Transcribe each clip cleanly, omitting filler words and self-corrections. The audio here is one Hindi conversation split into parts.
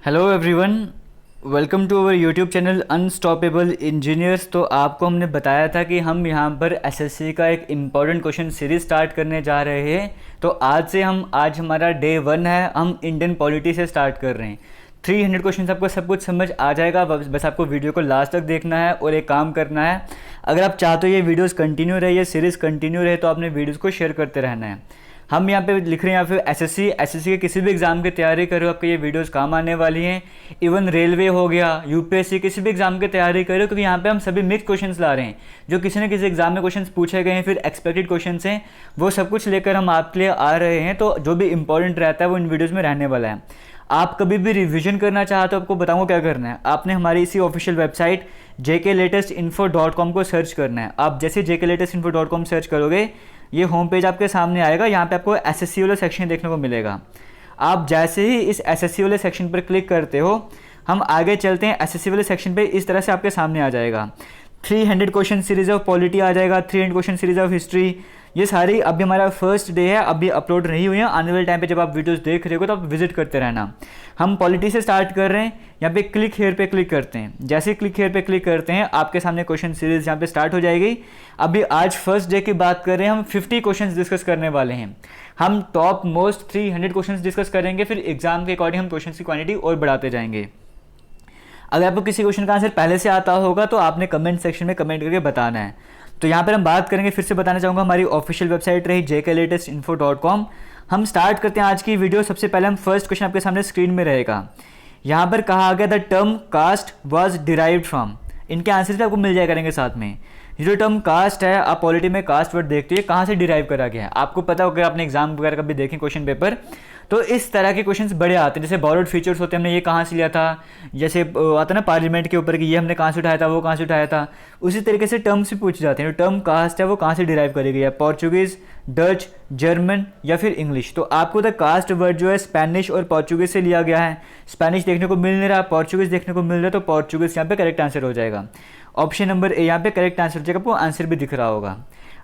Hello everyone, welcome to our YouTube channel unstoppable engineers. तो आपको हमने बताया था कि हम यहाँ पर एसएससी का एक इम्पॉर्टेंट क्वेश्चन सीरीज स्टार्ट करने जा रहे हैं। तो आज हमारा डे 1 है। हम इंडियन पॉलिटी से स्टार्ट कर रहे हैं। 300 क्वेश्चन आपको सब कुछ समझ आ जाएगा। बस आपको वीडियो को लास्ट तक देखना है और एक काम करना है, अगर आप चाहते हो ये वीडियोज़ कंटिन्यू रहे, ये सीरीज़ कंटिन्यू रहे, तो आपने वीडियोज़ को शेयर करते रहना है। हम यहाँ पे लिख रहे हैं, या फिर एसएससी के किसी भी एग्ज़ाम की तैयारी करो, आपको ये वीडियोस काम आने वाली हैं। इवन रेलवे हो गया, यूपीएससी, किसी भी एग्ज़ाम की तैयारी करो, क्योंकि यहाँ पे हम सभी मिक्स क्वेश्चंस ला रहे हैं। जो किसी न किसी एग्ज़ाम में क्वेश्चंस पूछे गए हैं, फिर एक्सपेक्टेड क्वेश्चंस हैं, वो सब कुछ लेकर हम आपके लिए आ रहे हैं। तो जो भी इंपॉर्टेंट रहता है वो इन वीडियोज़ में रहने वाला है। आप कभी भी रिवीजन करना चाहते हो, आपको बताऊँ क्या करना है। आपने हमारी इसी ऑफिशियल वेबसाइट jklatestinfo.com को सर्च करना है। आप जैसे jklatestinfo.com सर्च करोगे, ये होम पेज आपके सामने आएगा। यहाँ पे आपको एसएससी वाला सेक्शन देखने को मिलेगा। आप जैसे ही इस एसएससी वाले सेक्शन पर क्लिक करते हो, हम आगे चलते हैं। एसएससी वाले सेक्शन पे इस तरह से आपके सामने आ जाएगा। 300 क्वेश्चन सीरीज ऑफ पॉलिटी आ जाएगा, 300 क्वेश्चन सीरीज ऑफ हिस्ट्री। ये सारी अभी हमारा फर्स्ट डे है, अभी अपलोड नहीं हुई है। आने वाले टाइम पे जब आप वीडियोस देख रहे हो तो आप विजिट करते रहना। हम पॉलिटी से स्टार्ट कर रहे हैं। यहाँ पे क्लिक हेयर पे क्लिक करते हैं। जैसे ही क्लिक हेयर पे क्लिक करते हैं, आपके सामने क्वेश्चन सीरीज यहाँ पे स्टार्ट हो जाएगी। अभी आज फर्स्ट डे की बात कर रहे हैं, हम 50 क्वेश्चन डिस्कस करने वाले हैं। हम टॉप मोस्ट 300 क्वेश्चन डिस्कस करेंगे, फिर एग्जाम के अकॉर्डिंग हम क्वेश्चन की क्वांटिटी और बढ़ाते जाएंगे। अगर आपको किसी क्वेश्चन का आंसर पहले से आता होगा तो आपने कमेंट सेक्शन में कमेंट करके बताना है। तो यहाँ पर हम बात करेंगे, फिर से बताना चाहूँगा, हमारी ऑफिशियल वेबसाइट रही jklatestinfo.com। हम स्टार्ट करते हैं आज की वीडियो। सबसे पहले हम फर्स्ट क्वेश्चन आपके सामने स्क्रीन में रहेगा। यहाँ पर कहा गया the term caste was derived from. इनके आंसर भी आपको मिल जाया करेंगे साथ में। ये जो टर्म कास्ट है, आप पॉलिटी में कास्ट वर्ड देखते हैं, कहाँ से डिराइव करा गया है आपको पता होगा। आपने एग्जाम वगैरह कभी देखें क्वेश्चन पेपर, तो इस तरह के क्वेश्चंस बड़े आते हैं। जैसे बॉरोड फीचर्स होते हैं, हमने ये कहाँ से लिया था। जैसे आता ना पार्लियामेंट के ऊपर कि ये हमने कहाँ से उठाया था, वो कहाँ से उठाया था। उसी तरीके से टर्म्स भी पूछे जाते हैं। जो टर्म कास्ट है वो कहाँ से डिराइव करी गई है, पोर्चुगीज़, डच, जर्मन या फिर इंग्लिश। तो आपको द कास्ट वर्ड जो है स्पेनिश और पोर्चुगीज़ से लिया गया है। स्पेनिश देखने को मिल नहीं रहा, पोर्चुगीज़ देखने को मिल रहा है, तो पोर्चुगीज़ यहाँ पे करेक्ट आंसर हो जाएगा। ऑप्शन नंबर ए यहाँ पे करेक्ट आंसर हो जाएगा। आपको आंसर भी दिख रहा होगा।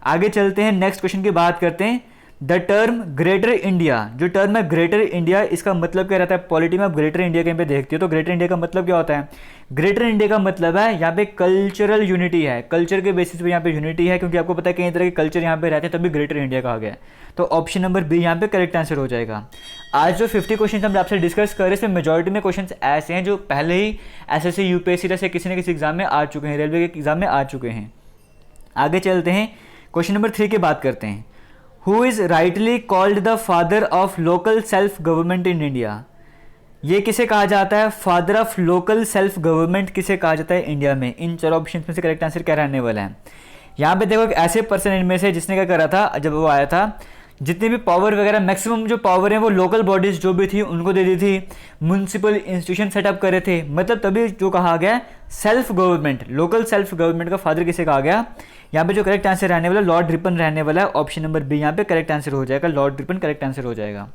आगे चलते हैं, नेक्स्ट क्वेश्चन की बात करते हैं। द टर्म ग्रेटर इंडिया, जो टर्म है ग्रेटर इंडिया, इसका मतलब क्या रहता है। पॉलिटी में आप ग्रेटर इंडिया कहीं पे देखते हो तो ग्रेटर इंडिया का मतलब क्या होता है। ग्रेटर इंडिया का मतलब है यहाँ पे कल्चरल यूनिटी है। कल्चर के बेसिस पे यहाँ पे यूनिटी है, क्योंकि आपको पता है कई तरह के कल्चर यहाँ पे रहते हैं, तभी ग्रेटर इंडिया कहा गया है। तो ऑप्शन नंबर बी यहाँ पे करेक्ट आंसर हो जाएगा। आज जो 50 क्वेश्चन हम आपसे डिस्कस कर रहे हैं, इसमें मेजॉरिटी में क्वेश्चन ऐसे हैं जो पहले ही एसएससी, यूपीएससी से किसी न किसी एग्जाम में आ चुके हैं, रेलवे के एग्जाम में आ चुके हैं। आगे चलते हैं, क्वेश्चन नंबर 3 की बात करते हैं। Who is rightly called the father of local self government in India? ये किसे कहा जाता है, father of local self government किसे कहा जाता है इंडिया में। इन चार ऑप्शन में से करेक्ट आंसर क्या रहने वाला है। यहाँ पे देखो, एक ऐसे पर्सन इनमें से जिसने क्या करा था, जब वो आया था, जितनी भी पावर वगैरह, मैक्सिमम जो पावर है वो लोकल बॉडीज जो भी थी उनको दे दी थी। म्यूनसिपल इंस्टीट्यूशन सेटअप करे थे, मतलब तभी जो कहा गया self government, local self government का फादर किसे कहा गया। यहाँ पे जो करेक्ट आंसर रहने वाला लॉर्ड रिपन रहने वाला है। ऑप्शन नंबर बी यहाँ पे करेक्ट आंसर हो जाएगा। लॉर्ड रिपन करेक्ट आंसर हो जाएगा।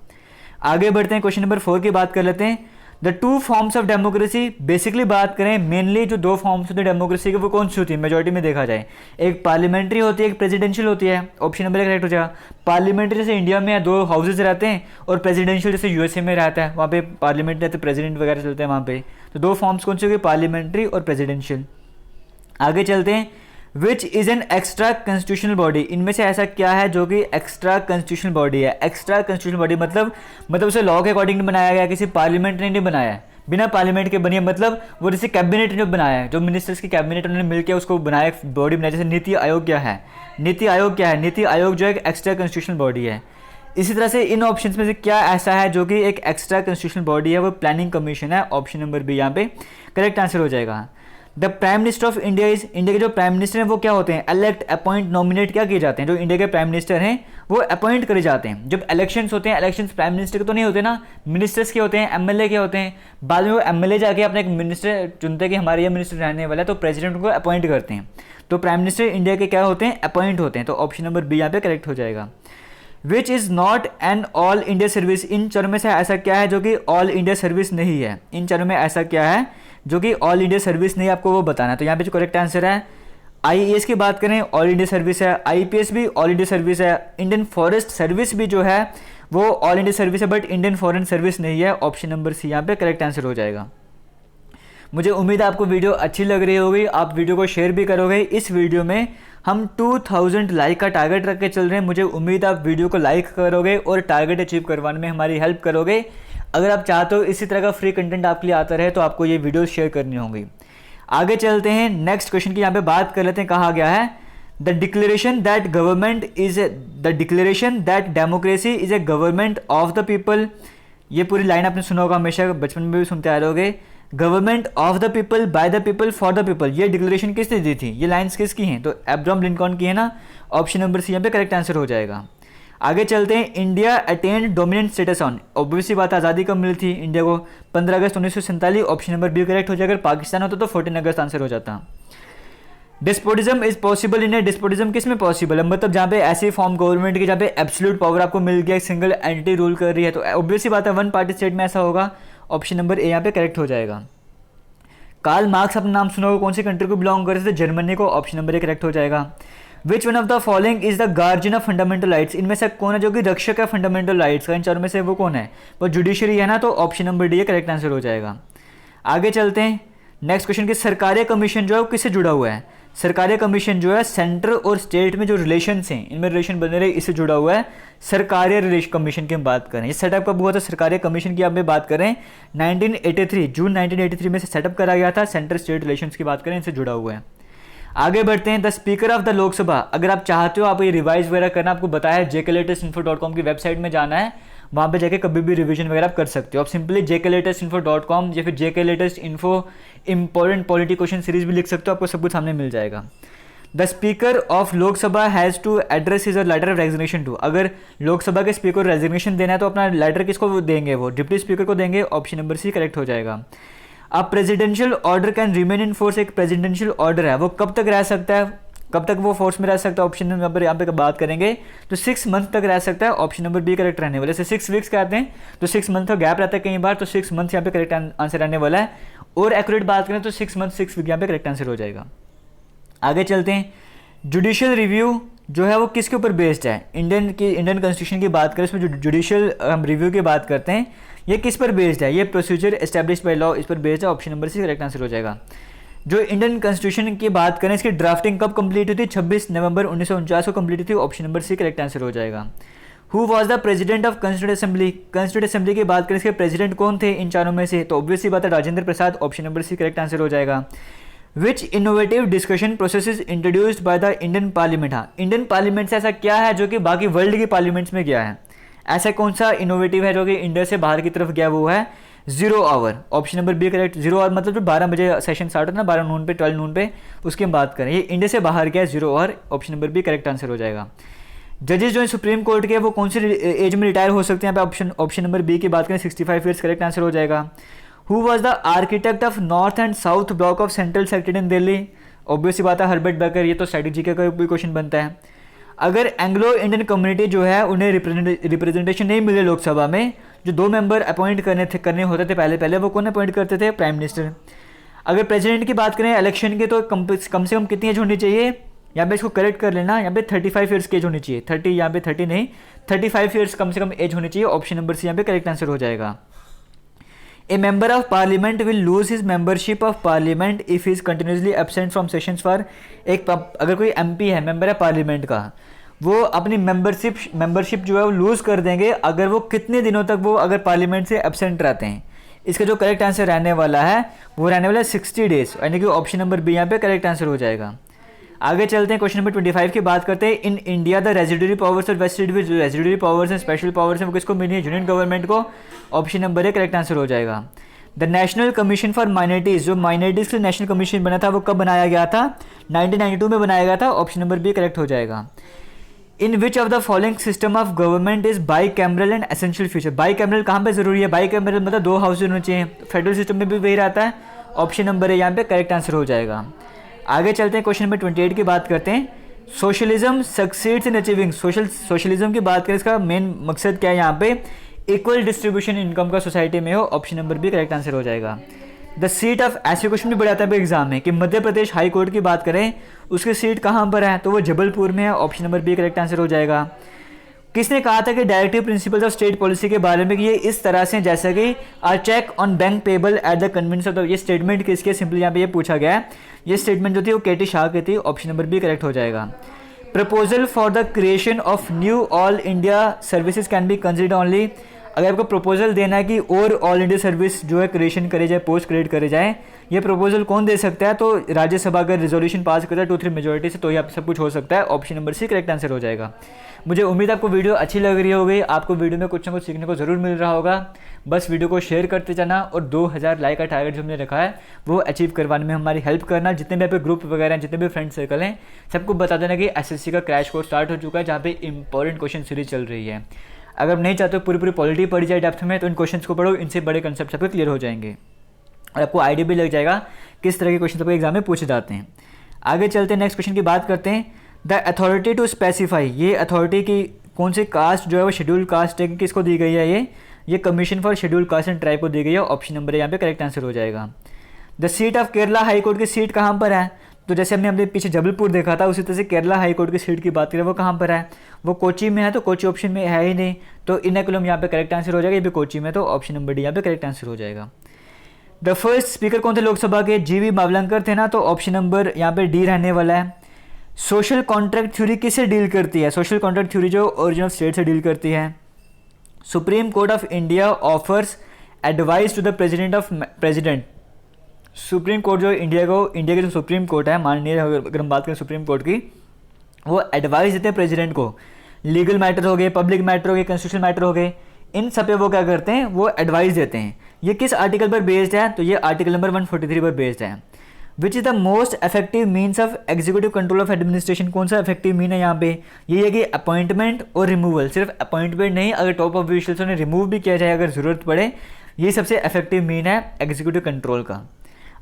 आगे बढ़ते हैं, क्वेश्चन नंबर 4 की बात कर लेते हैं। The two forms of democracy, basically बात करें मेनली जो दो फॉर्म्स होते हैं डेमोक्रेसी के, वो कौन सी होती है मेजॉरिटी में देखा जाए। एक पार्लियामेंट्री होती है, एक प्रेसिडेंशियल होती है। ऑप्शन नंबर करेक्ट हो जाएगा। पार्लियामेंट्री जैसे इंडिया में 2 हाउसेज रहते हैं, और प्रेसिडेंशियल जैसे यूएसए में रहता है, वहाँ पे पार्लियामेंट रहते, प्रेसिडेंट वगैरह चलते हैं वहाँ पे। तो 2 फॉर्म्स कौन सी होगी, पार्लियामेंट्री और प्रेसिडेंशियल। आगे चलते हैं, which is an extra constitutional body. इनमें से ऐसा क्या है जो कि एक्स्ट्रा कॉन्स्टिट्यूशनल बॉडी है। एक्स्ट्रा कॉन्स्टिट्यूशनल बॉडी मतलब उसे लॉ के अकॉर्डिंग बनाया गया, किसी पार्लियामेंट ने नहीं बनाया है, बिना पार्लियामेंट के बनी है। मतलब वो जैसे कैबिनेट ने बनाया है, जो मिनिस्टर्स की कैबिनेट उन्होंने मिलकर उसको बनाया, बॉडी बनाया। जैसे नीति आयोग क्या है, नीति आयोग क्या है, नीति आयोग जो है एक एक्स्ट्रा कॉन्स्टिट्यूशनल बॉडी है। इसी तरह से इन ऑप्शंस में से क्या ऐसा है जो कि एक एक्स्ट्रा कॉन्स्टिट्यूशनल बॉडी है, वो प्लानिंग कमीशन है। ऑप्शन नंबर बी यहाँ पे करेक्ट आंसर हो जाएगा। The prime minister of India is, India के जो प्राइम मिनिस्टर हैं वो क्या होते हैं, इलेक्ट, अपॉइंट, नॉमिनेट क्या किए जाते हैं। जो इंडिया के प्राइम मिनिस्टर हैं वो अपॉइंट करे जाते हैं। जब इलेक्शंस होते हैं, इलेक्शंस प्राइम मिनिस्टर के तो नहीं होते ना, मिनिस्टर्स के होते हैं, एमएलए के होते हैं। बाद में वो एमएलए जाके अपना एक मिनिस्टर चुनते हैं कि हमारे ये मिनिस्टर रहने वाला है, तो प्रेसिडेंट को अपॉइंट करते हैं। तो प्राइम मिनिस्टर इंडिया के क्या होते हैं, अपॉइंट होते हैं। तो ऑप्शन नंबर बी यहाँ पे करेक्ट हो जाएगा। Which is not an all India service, इन चारों में से ऐसा क्या है जो कि ऑल इंडिया सर्विस नहीं है। इन चारों में ऐसा क्या है जो कि ऑल इंडिया सर्विस नहीं, आपको वो बताना है। तो यहाँ पे जो करेक्ट आंसर है, आईएएस की बात करें ऑल इंडिया सर्विस है, आईपीएस भी ऑल इंडिया सर्विस है, इंडियन फॉरेस्ट सर्विस भी जो है वो ऑल इंडिया सर्विस है बट इंडियन फॉरेन सर्विस नहीं है। ऑप्शन नंबर सी यहाँ पे करेक्ट आंसर हो जाएगा। मुझे उम्मीद है आपको वीडियो अच्छी लग रही होगी, आप वीडियो को शेयर भी करोगे। इस वीडियो में हम 2000 लाइक का टारगेट रख के चल रहे हैं। मुझे उम्मीद है आप वीडियो को लाइक करोगे और टारगेट अचीव करवाने में हमारी हेल्प करोगे। अगर आप चाहते हो इसी तरह का फ्री कंटेंट आपके लिए आता रहे तो आपको ये वीडियो शेयर करनी होगी। आगे चलते हैं नेक्स्ट क्वेश्चन की यहाँ पे बात कर लेते हैं। कहा गया है the declaration that democracy is a government of the people. ये पूरी लाइन आपने सुना होगा, हमेशा बचपन में भी सुनते आ रहे होगे। Government of the people, by the people, for the people, ये डिक्लेरेशन किसने दी थी? ये लाइन्स किसकी हैं? तो अब्राहम लिंकन की है ना। ऑप्शन नंबर सी यहाँ पे करेक्ट आंसर हो जाएगा। आगे चलते हैं। India attend dominant status on, obviously बात, आज़ादी कब मिली थी इंडिया को? 15 अगस्त 1947। ऑप्शन नंबर बी करेक्ट हो जाएगा। अगर पाकिस्तान होता तो 14 अगस्त आंसर हो जाता। Despotism is possible in A, despotism किस में पॉसिबल है? मतलब जहाँ पे ऐसी फॉर्म गवर्नमेंट की जहाँ पे एब्सोल्यूट पावर आपको मिल गया, सिंगल एंटिटी रूल कर रही है, तो ऑब्वियसली बात है वन पार्टी स्टेट में ऐसा होगा। ऑप्शन नंबर ए यहाँ पे करेक्ट हो जाएगा। कार्ल मार्क्स अपना नाम सुना होगा, कौन सी कंट्री को बिलोंग करते थे? जर्मनी को। ऑप्शन नंबर ए करेक्ट हो जाएगा। विच one of the following is the guardian of fundamental rights, इनमें से कौन है जो कि रक्षक है फंडामेंटल राइट्स का? इन चारों में से वो कौन है? वो जुडिशरी है ना, तो option number D correct answer हो जाएगा। आगे चलते हैं नेक्स्ट क्वेश्चन की। सरकारी कमीशन जो है वो किससे जुड़ा हुआ है? सरकारी कमीशन जो है सेंटर और स्टेट में जो रिलेशंस हैं, इनमें रिलेशन बने रहे, इससे जुड़ा हुआ है। सरकारी रिलेशन कमीशन की हम बात करें, ये सेटअप कब हुआ था? सरकारी कमीशन की आप बात करें 1983, जून 1983 में से सेटअप करा गया था। सेंटर स्टेट रिलेशंस की बात करें, इनसे जुड़ा हुआ है। आगे बढ़ते हैं। The speaker of the Lok Sabha, अगर आप चाहते हो आप ये रिवाइज वगैरह करना, आपको बताया है jklatestinfo.com की वेबसाइट में जाना है, वहाँ पे जाके कभी भी रिवीजन वगैरह आप कर सकते हो। आप सिंपली jklatestinfo.com या फिर jklatestinfo important polity question series भी लिख सकते हो, आपको सब कुछ सामने मिल जाएगा। The speaker of Lok Sabha has to address is a letter of resignation to, अगर लोकसभा के स्पीकर को रेजिग्नेशन देना है तो अपना लेटर किसको देंगे? वो डिप्टी स्पीकर को देंगे। ऑप्शन नंबर सी करेक्ट हो जाएगा। अब presidential order can remain in force, एक प्रेसिडेंशियल ऑर्डर है वो कब तक रह सकता है, कब तक वो फोर्स में रह सकता है? ऑप्शन नंबर यहाँ पे बात करेंगे तो 6 मंथ तक रह सकता है। ऑप्शन नंबर बी करेक्ट रहने वाला है। जैसे 6 वीक्स कहते हैं तो 6 मंथ का गैप रहता है कई बार, तो 6 मंथ यहाँ पे करेक्ट आंसर रहने वाला है। और एक्यूरेट बात करें तो 6 मंथ 6 वीक यहाँ पे करेक्ट आंसर हो जाएगा। आगे चलते हैं। जुडिशियल रिव्यू जो है वो किसके ऊपर बेस्ड है? इंडियन कॉन्स्टिट्यूशन की बात करें, इसमें जो जुडिशियल हम रिव्यू की बात करते हैं, ये किस पर बेस्ड है? ये प्रोसीजर एस्टैब्लिश्ड बाय लॉ, इस पर बेस्ड है। Option number C correct answer हो जाएगा। जो इंडियन कॉन्स्टिट्यूशन की बात करें, इसकी ड्राफ्टिंग कब कंप्लीट हुई थी? 26 नवंबर 1949 को कंप्लीट हुई थी। Option number C correct answer हो जाएगा। Who was the president of constituent assembly, constituent assembly की बात करें, इसके प्रेसिडेंट कौन थे इन चारों में से? तो ऑब्वियसली बात है Rajendra Prasad. Option number C correct answer हो जाएगा। Which innovative discussion process is introduced by the Indian parliament, हाँ इंडियन पार्लियामेंट से ऐसा क्या है जो कि बाकी वर्ल्ड की पार्लियामेंट्स में गया है? ऐसा कौन सा इनोवेटिव है जो कि इंडिया से बाहर की तरफ गया? वो है 0 hour. Option number B correct. 0 hour मतलब जो 12 बजे सेशन स्टार्ट होता है ना, 12 नून पे 12 नून पे, उसकी हम बात करें, ये इंडिया से बाहर गया 0 hour. Option number B correct answer हो जाएगा। जजेस जो सुप्रीम कोर्ट के वो कौन सी एज में रिटायर हो सकते हैं? यहाँ पे ऑप्शन नंबर बी की बात करें 65 ईयर्स करेक्ट आंसर हो जाएगा। Who was the architect of north and south block of central secretary in Delhi? Obviously बात है हर्बर्ट बेकर, ये तो स्ट्रेटेजी का भी क्वेश्चन बनता है। अगर एंग्लो इंडियन कम्युनिटी जो है उन्हें रिप्रेजेंटेशन नहीं मिले लोकसभा में, जो 2 मेंबर अपॉइंट करने होते थे पहले वो कौन अपॉइंट करते थे? Prime minister. अगर प्रेसिडेंट की बात करें इलेक्शन की, तो कम से कम कितनी एज होनी चाहिए? यहाँ पे इसको करेक्ट कर लेना, यहाँ पे 35 ईयर्स की एज होनी चाहिए। 30 यहाँ पे 30 नहीं, 35 ईयर्स कम से कम एज होनी चाहिए। ऑप्शन नंबर सी यहाँ पे करेक्ट आंसर हो जाएगा। ए member of parliament will lose his membership of parliament if is continuously absent from sessions for, एक अगर कोई एमपी है, मेंबर है पार्लियामेंट का, वो अपनी मेंबरशिप जो है वो लूज कर देंगे अगर वो कितने दिनों तक वो अगर पार्लियामेंट से एबसेंट रहते हैं। इसका जो करेक्ट आंसर रहने वाला है वो रहने वाला है 60 डेज, यानी कि ऑप्शन नंबर बी यहाँ पे करेक्ट आंसर हो जाएगा। आगे चलते हैं, क्वेश्चन नंबर 25 की बात करते हैं। In India the residuary powers are vested with residuary powers and special powers हैं वो किसको मिली है? यूनियन गवर्नमेंट को। Option number A correct answer हो जाएगा। The national commission for minorities, जो माइनॉरिटीज़ के लिए नेशनल कमीशन बना था वो कब बनाया गया था? 1992 में बनाया गया था। ऑप्शन नंबर बी करेक्ट हो जाएगा। In which of the following system of government is bicameral and essential feature, bicameral कहाँ पे जरूरी है? बाई कैमरल मतलब 2 हाउस होने चाहिए, फेडरल सिस्टम में भी वही रहता है। ऑप्शन नंबर ए यहाँ पे करेक्ट आंसर हो जाएगा। आगे चलते हैं, क्वेश्चन नंबर 28 की बात करते हैं। Socialism succeeds in achieving, socialism की बात करें, इसका मेन मकसद क्या है यहाँ पे? इक्वल डिस्ट्रीब्यूशन इनकम का सोसाइटी में हो। Option number B correct answer हो जाएगा। द सीट ऑफ, ऐसे क्वेश्चन भी बड़ा आता है एग्जाम में कि मध्य प्रदेश हाई कोर्ट की बात करें उसकी सीट कहाँ पर है, तो वो जबलपुर में है। Option number B correct answer हो जाएगा। किसने कहा था कि directive principles of state policy के बारे में कि ये इस तरह से जैसे कि a cheque on bank payable at the convenience of the, ये स्टेटमेंट किसके, सिंपली यहाँ पे ये पूछा गया है। ये स्टेटमेंट जो थी वो केटी शाह की थी, ऑप्शन नंबर बी करेक्ट हो जाएगा। Proposal for the creation of knew all India services can be considered only, अगर आपको प्रपोजल देना है कि और ऑल इंडिया सर्विस जो है क्रिएशन करे जाए, पोस्ट क्रिएट करे जाए, ये प्रपोजल कौन दे सकता है, तो राज्यसभा अगर रिजोल्यूशन पास करता है 2/3 मेजोरिटी से, तो ये आप सब कुछ हो सकता है। Option number C correct answer हो जाएगा। मुझे उम्मीद है आपको वीडियो अच्छी लग रही होगी, आपको वीडियो में कुछ ना कुछ सीखने को ज़रूर मिल रहा होगा। बस वीडियो को शेयर करते जाना और 2000 लाइक का टारगेट जो हमने रखा है वो अचीव करवाने में हमारी हेल्प करना। जितने भी आपके ग्रुप वगैरह हैं, जितने भी फ्रेंड सर्कल हैं, सबको बता देना कि एसएससी का क्रैश कोर्स स्टार्ट हो चुका है, जहाँ पे इंपॉर्टेंट क्वेश्चन सीरीज चल रही है। अगर नहीं चाहते पूरी पूरी पॉलिटी पढ़ी जाए डेप्थ में, तो इन क्वेश्चंस को पढ़ो, इनसे बड़े कंसेप्ट आपके क्लियर हो जाएंगे और आपको आइडिया भी लग जाएगा किस तरह के क्वेश्चन आपको एग्जाम में पूछे जाते हैं। आगे चलते हैं, नेक्स्ट क्वेश्चन की बात करते हैं। द अथॉरिटी टू स्पेसिफाई, ये अथॉरिटी की कौन सी कास्ट जो है वो शेड्यूल कास्ट है, किसको दी गई है, ये commission for schedule caste and tribe को दी गई है। ऑप्शन नंबर यहाँ पे करेक्ट आंसर हो जाएगा। The seat of Kerala high court की सीट कहाँ पर है, तो जैसे हमने अपने पीछे जबलपुर देखा था, उसी तरह से केरला हाई कोर्ट की सीट की बात करें वो कहाँ पर है, वो कोची में है, तो कोची ऑप्शन में है ही नहीं, तो इनकुलम यहाँ पे करेक्ट आंसर हो जाएगा। ये भी कोची में, तो ऑप्शन नंबर डी यहाँ पे करेक्ट आंसर हो जाएगा। द फर्स्ट स्पीकर कौन थे लोकसभा के, जीवी मावलंकर थे ना, तो ऑप्शन नंबर यहाँ पे डी रहने वाला है। सोशल कॉन्ट्रैक्ट थ्योरी किससे डील करती है, सोशल कॉन्ट्रैक्ट थ्योरी जो ओरिजिन ऑफ स्टेट से डील करती है। Supreme court of India offers advice to the president, supreme court जो इंडिया के जो सुप्रीम कोर्ट है, माननीय, अगर हम बात करें सुप्रीम कोर्ट की, वो एडवाइस देते हैं प्रेसिडेंट को। लीगल मैटर हो गए, पब्लिक मैटर हो गए, कॉन्स्टिट्यूशनल मैटर हो गए, इन सब पे वो क्या करते हैं, वो एडवाइस देते हैं। ये किस आर्टिकल पर बेस्ड है, तो ये आर्टिकल नंबर 143 पर बेस्ड है। Which is the most effective means of executive control of administration, कौन सा इफेक्टिव मीन है यहाँ पे, ये है कि अपॉइंटमेंट और रिमूवल, सिर्फ अपॉइंटमेंट नहीं, अगर टॉप ऑफिशियल्स ने रिमूव भी किया जाए अगर ज़रूरत पड़े, ये सबसे इफेक्टिव मीन है एग्जीक्यूटिव कंट्रोल का।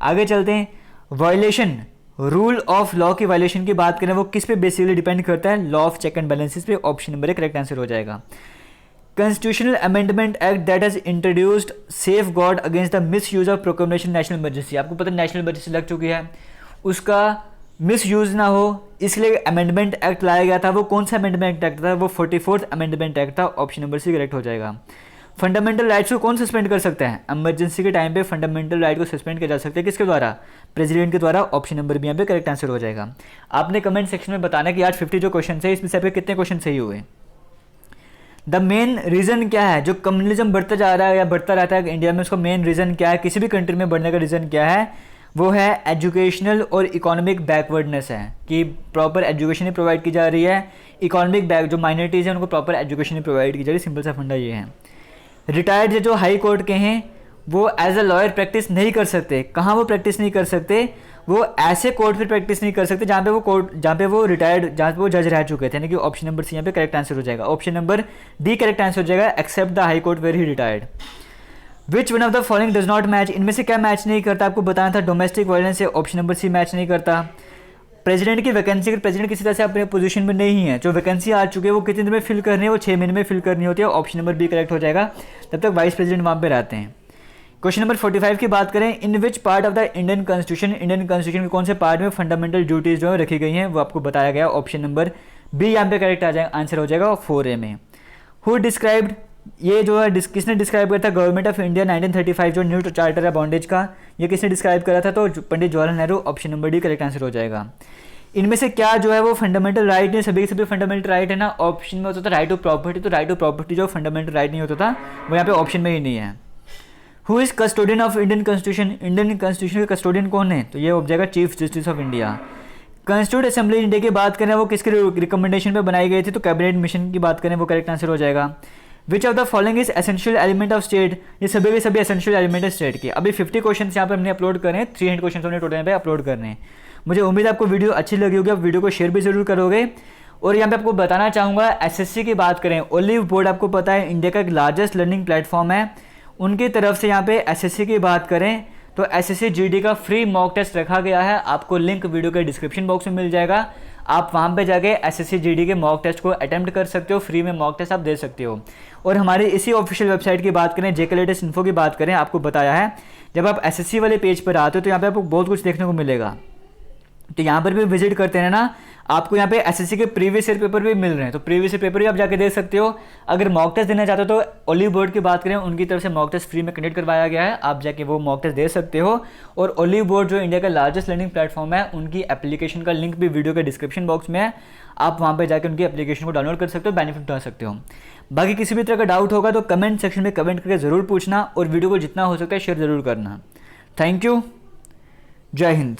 आगे चलते हैं, वायलेशन, रूल ऑफ लॉ की वायलेशन की बात करें वो किस पे बेसिकली डिपेंड करता है, law of check and balances पे। ऑप्शन नंबर करेक्ट आंसर हो जाएगा। Constitutional amendment act that has introduced safeguard against the misuse of proclamation national emergency, आपको पता है नेशनल इमरजेंसी लग चुकी है, उसका मिस यूज ना हो इसलिए अमेंडमेंट एक्ट लाया गया था। वो कौन सा अमेंडमेंट एक्ट था, वो 44th अमेंडमेंट एक्ट था। ऑप्शन नंबर सी करेक्ट हो जाएगा। फंडामेंटल राइट्स को कौन सस्पेंड कर सकता है, इमरजेंसी के टाइम पे फंडामेंटल राइट को सस्पेंड किया जा सकता है, किसके द्वारा, प्रेसिडेंट के द्वारा। ऑप्शन नंबर बी यहाँ पे करेक्ट आंसर हो जाएगा। आपने कमेंट सेक्शन में बताना कि आज 50 जो क्वेश्चन है इसमें से आपके कितने क्वेश्चन सही हुए। द मेन रीज़न क्या है, जो कम्युनलिज्म बढ़ता जा रहा है या बढ़ता रहता है इंडिया में, उसका मेन रीज़न क्या है, किसी भी कंट्री में बढ़ने का रीज़न क्या है, वो है एजुकेशनल और इकोनॉमिक बैकवर्डनेस है, कि प्रॉपर एजुकेशन ही प्रोवाइड की जा रही है, इकोनॉमिक बैक जो माइनॉरिटीज़ हैं उनको प्रॉपर एजुकेशन ही प्रोवाइड की जा रही है। सिंपल सा फंडा ये है। रिटायर्ड जो हाई कोर्ट के हैं वो एज अ लॉयर प्रैक्टिस नहीं कर सकते, कहाँ वो प्रैक्टिस नहीं कर सकते, वो ऐसे कोर्ट पर प्रैक्टिस नहीं कर सकते जहाँ पे वो रिटायर्ड, जहाँ पे वो जज रह चुके थे, यानी कि ऑप्शन नंबर सी यहाँ पे करेक्ट आंसर हो जाएगा। Option number D correct answer हो जाएगा, except the high court where he retired. Which one of the following does not match, इनमें से क्या मैच नहीं करता, आपको बताना था। डोमेस्टिक वायलेंस से ऑप्शन नंबर सी मैच नहीं करता। प्रेसिडेंट की वैकेंसी, प्रेसिडेंट किसी तरह से अपने पोजीशन में नहीं है, जो वैकेंसी आ चुकी है वो कितने दिन में फिल करनी है, वो 6 महीने में फिल करनी होती है। ऑप्शन नंबर बी करेक्ट हो जाएगा, तब तक वाइस प्रेसिडेंट वहाँ पे रहते हैं। क्वेश्चन नंबर 45 की बात करें, in which part of the Indian constitution के कौन से पार्ट में फंडामेंटल ड्यूटीज जो है रखी गई हैं, वो आपको बताया गया। ऑप्शन नंबर बी यहाँ पे करेक्ट आ जाएगा, आंसर हो जाएगा 4A में। हु डिस्क्राइब्ड, ये जो है किसने डिस्क्राइब किया था, गवर्नमेंट ऑफ इंडिया 1935 जो न्यू चार्टर है बॉन्डेज का, ये किसने डिस्क्राइब करा था, तो Pandit Jawaharlal Nehru. Option number D correct answer हो जाएगा। इनमें से क्या जो है वो फंडामेंटल राइट है, सभी के सभी फंडामेंटल राइट है ना। ऑप्शन में होता था राइट टू प्रॉपर्टी, तो राइट टू प्रॉपर्टी जो फंडामेंटल राइट नहीं होता था वो यहाँ पे ऑप्शन में ही नहीं है। Who is custodian of Indian constitution के कस्टोडियन कौन है, तो ये हो जाएगा chief justice of India. Constitute assembly India की बात करें वो किसके रिकमेंडेशन पे बनाई गई थी, तो कैबिनेट मिशन की बात करें वो करेक्ट आंसर हो जाएगा। विच of the following is essential element of state, ये सभी के सभी एसेंशियल एलिमेंट है स्टेट के। अभी 50 क्वेश्चन यहाँ पर हमने अपलोड करें, 300 क्वेश्चन हमने टोटल यहाँ पे अपलोड करने हैं। मुझे उम्मीद है आपको वीडियो अच्छी लगी होगी, आप वीडियो को शेयर भी जरूर करोगे। और यहाँ पे आपको बताना चाहूँगा, एसएससी की बात करें, ओलिव बोर्ड आपको पता है इंडिया का एक लार्जेस्ट लर्निंग प्लेटफॉर्म है, उनकी तरफ से यहाँ पे एसएससी की बात करें तो एसएससी जीडी का फ्री मॉक टेस्ट रखा गया है। आपको लिंक वीडियो के डिस्क्रिप्शन बॉक्स में मिल जाएगा, आप वहाँ पे जाके एसएससी जीडी के मॉक टेस्ट को अटेम्प्ट कर सकते हो, फ्री में मॉक टेस्ट आप दे सकते हो। और हमारी इसी ऑफिशियल वेबसाइट की बात करें, जेके लेटेस्ट इन्फो की बात करें, आपको बताया है जब आप एसएससी वाले पेज पर आते हो तो यहाँ पे आपको बहुत कुछ देखने को मिलेगा। तो यहाँ पर भी विजिट करते रहना, आपको यहाँ पे एसएससी के प्रीवियस ईयर पेपर भी मिल रहे हैं, तो प्रीवियस ईयर पेपर भी आप जाके दे सकते हो। अगर मॉक टेस्ट देना चाहते हो तो ओलिव बोर्ड की बात करें, उनकी तरफ से मॉक टेस्ट फ्री में कंडक्ट करवाया गया है, आप जाके वो मॉक टेस्ट दे सकते हो। और ओलिव बोर्ड जो इंडिया का लार्जेस्ट लर्निंग प्लेटफॉर्म है, उनकी एप्लीकेशन का लिंक भी वीडियो के डिस्क्रिप्शन बॉक्स में है, आप वहाँ पर जाकर उनकी एप्लीकेशन को डाउनलोड कर सकते हो, बेनिफिट उठा सकते हो। बाकी किसी भी तरह का डाउट होगा तो कमेंट सेक्शन में कमेंट करके ज़रूर पूछना, और वीडियो को जितना हो सकता है शेयर ज़रूर करना। थैंक यू, जय हिंद।